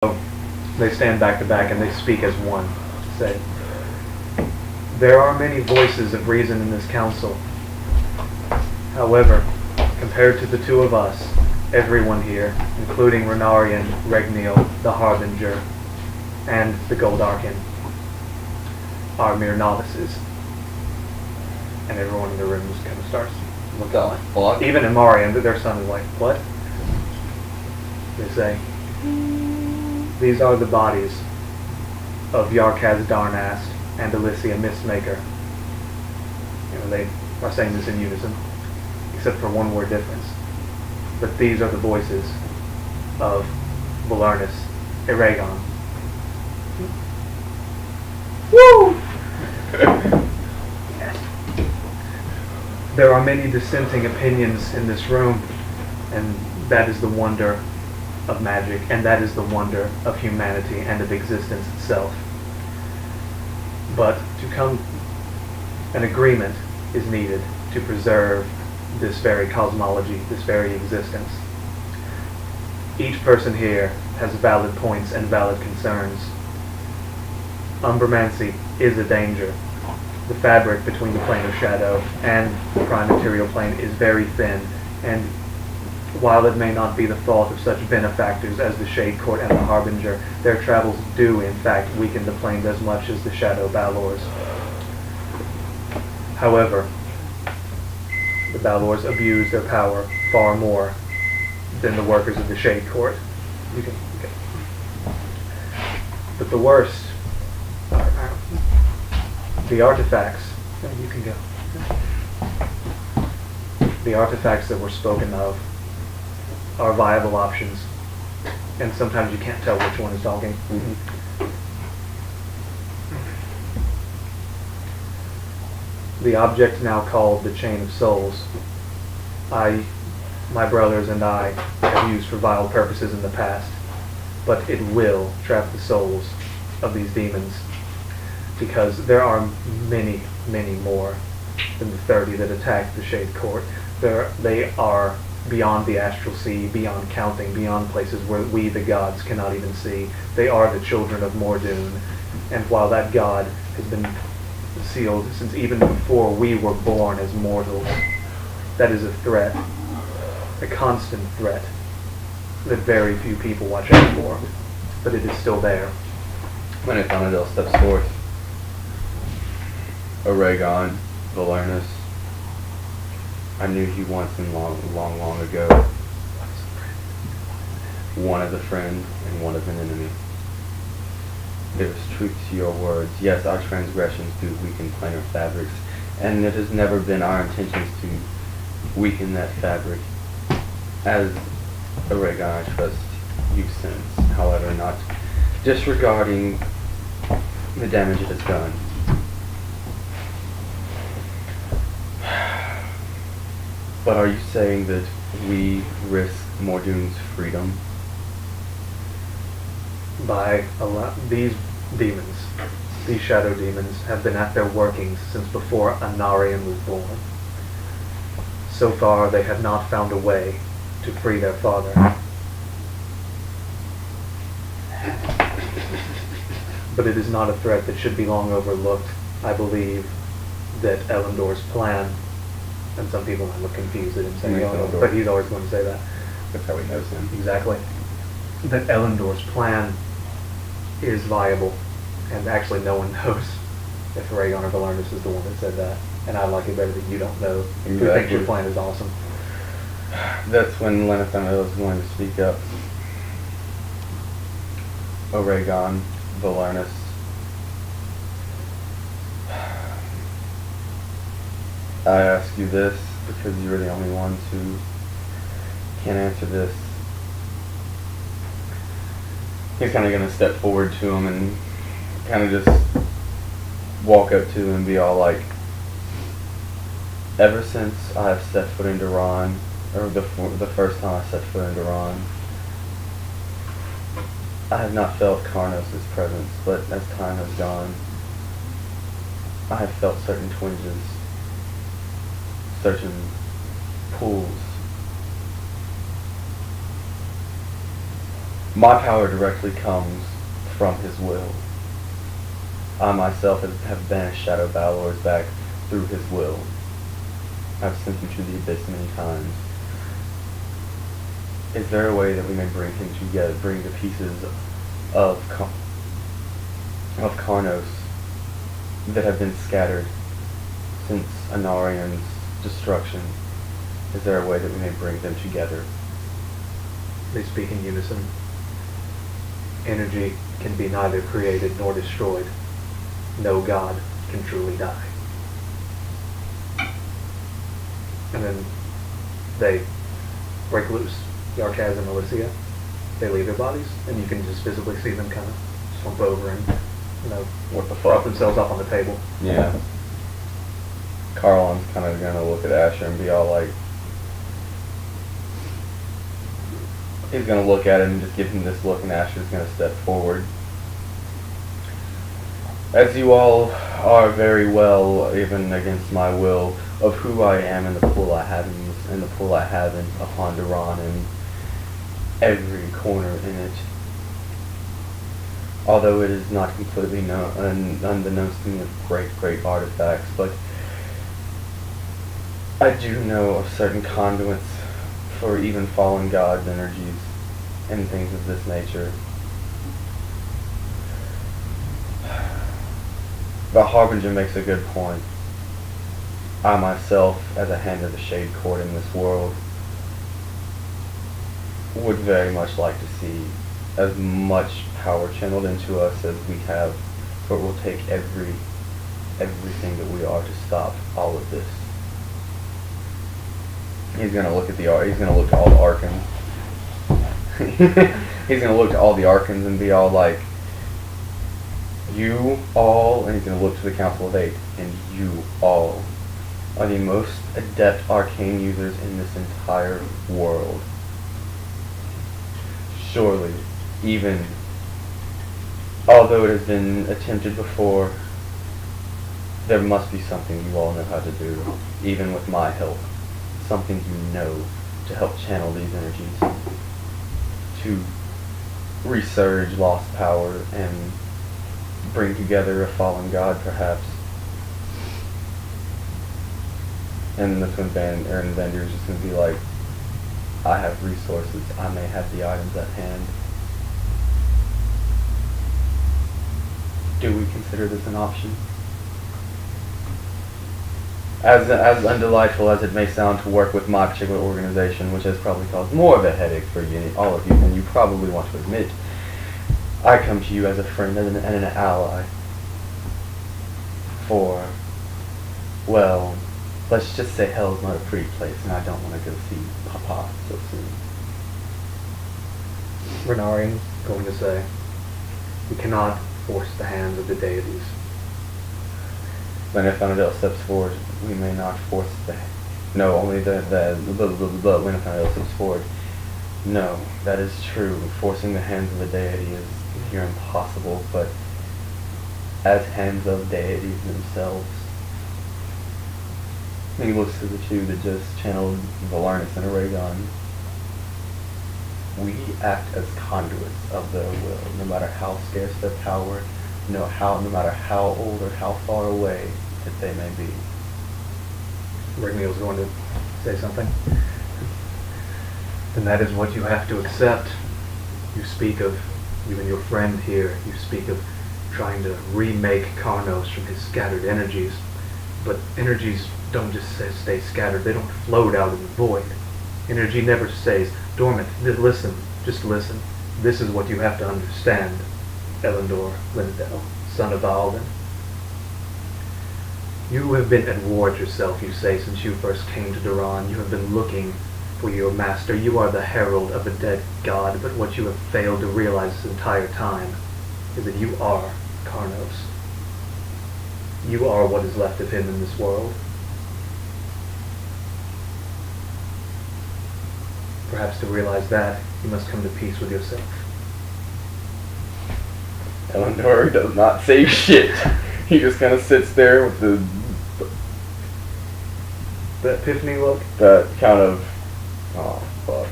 They stand back to back and they speak as one. Say, there are many voices of reason in this council. However, compared to the two of us, everyone here, including Annarrion, Regniel, the Harbinger, and the Gold Archon, are mere novices. And everyone in the room just kind of starts looking The like, fuck? even Annarrion, their son is like, what? They say, these are the bodies of Yarkaz Darnast and Alicia Mistmaker. They are saying this in unison, except for one word difference. But these are the voices of Valernus Eragon. Woo! Yes. There are many dissenting opinions in this room, and that is the wonder of magic, and that is the wonder of humanity and of existence itself. But to come, an agreement is needed to preserve this very cosmology, this very existence. Each person here has valid points and valid concerns. Umbromancy is a danger. The fabric between the plane of shadow and the prime material plane is very thin, and while it may not be the fault of such benefactors as the Shade Court and the Harbinger, their travels do in fact weaken the planes as much as the Shadow Balors. However, the Balors abuse their power far more than the workers of the Shade Court. But the worst are the artifacts. You can go. The artifacts that were spoken of are viable options, and sometimes you can't tell which one is talking. The object now called the Chain of Souls, my brothers and I have used for vile purposes in the past, but it will trap the souls of these demons, because there are many, many more than the 30 that attacked the Shade Court. They are beyond the astral sea, beyond counting, beyond places where we, the gods, cannot even see. They are the children of Mordoon, and while that god has been sealed since even before we were born as mortals, that is a threat, a constant threat, that very few people watch out for, but it is still there. When Ithanadel steps forth, Eragon, Valernus, I knew he once and long ago. One as a friend and one as an enemy. There is truth to your words. Yes, our transgressions do weaken planar fabrics, and it has never been our intentions to weaken that fabric. As Eragon, I trust you since, however, not disregarding the damage it has done. But are you saying that we risk Mordoon's freedom? By these demons, these shadow demons, have been at their workings since before Annarrion was born. So far, they have not found a way to free their father. But it is not a threat that should be long overlooked. I believe that Elendor's plan, and some people might look confused at him saying, oh, but he's always going to say that. That's how he knows him. Exactly. That Elendor's plan is viable, and actually no one knows if Eragon or Valernus is the one that said that, and I like it better that you don't know who thinks your plan is awesome. That's when Lenathanadel is going to speak up. Eragon, Valernus, I ask you this because you're the only ones who can answer this. He's kind of going to step forward to him and kind of just walk up to him and be all like, ever since I have set foot into Ron, or the first time I set foot into Ron, I have not felt Karnos' presence, but as time has gone, I have felt certain twinges, certain pulls. My power directly comes from his will. I myself have banished Shadow Balor's back through his will. I've sent him to the abyss many times. Is there a way that we may bring him together, bring the pieces of Karnos that have been scattered since Annarrion's destruction? Is there a way that we may bring them together? They speak in unison. Energy can be neither created nor destroyed. No god can truly die. And then they break loose. Yarkaz and Alicia, they leave their bodies, and you can just visibly see them kind of slump over and, What the prop fuck? themselves up on the table. Yeah. Carlon's kind of gonna look at Asher and be all like, he's gonna look at him and just give him this look, and Asher's gonna step forward. As you all are very well, even against my will, of who I am and the pull I have in the pull I have in upon Duran and every corner in it. Although it is not completely unbeknownst to me of great artifacts, but I do know of certain conduits for even fallen gods' energies and things of this nature. The Harbinger makes a good point. I myself, as a hand of the Shade Court in this world, would very much like to see as much power channeled into us as we have, but we'll take everything that we are to stop all of this. He's gonna look at he's gonna look to all the Archons. He's gonna look to all the Archons and be all like, you all, and he's gonna look to the Council of Eight, and you all are the most adept arcane users in this entire world. Surely, even although it has been attempted before, there must be something you all know how to do, even with my help. Something you know to help channel these energies, to resurge lost power and bring together a fallen god, perhaps. And that's when Vander is just going to be like, I have resources, I may have the items at hand. Do we consider this an option? As undelightful as it may sound to work with my particular organization, which has probably caused more of a headache for you, all of you, than you probably want to admit, I come to you as a friend and an ally. For, well, let's just say hell's not a pretty place, and I don't want to go see Papa so soon. Annarrion's going to say, we cannot force the hands of the deities. When Ifanadel steps forward, we may not force no, only when Ifanadel steps forward. No, that is true. Forcing the hands of the deity is here impossible, but as hands of deities themselves. He looks to the two that just channeled Valarnus and Aragon. We act as conduits of their will, no matter how scarce their power, no matter how old or how far away that they may be. Rigneel's going to say something. Then that is what you have to accept. You speak of, you and your friend here, you speak of trying to remake Karnos from his scattered energies. But energies don't just stay scattered, they don't float out in the void. Energy never stays dormant. Listen, just listen. This is what you have to understand, Elendor Lindell, son of Alden. You have been at war yourself, you say, since you first came to Duran. You have been looking for your master. You are the herald of a dead god, but what you have failed to realize this entire time is that you are Karnos. You are what is left of him in this world. Perhaps to realize that, you must come to peace with yourself. Elendor does not say shit. He just kind of sits there with That epiphany look? that kind of, oh fuck.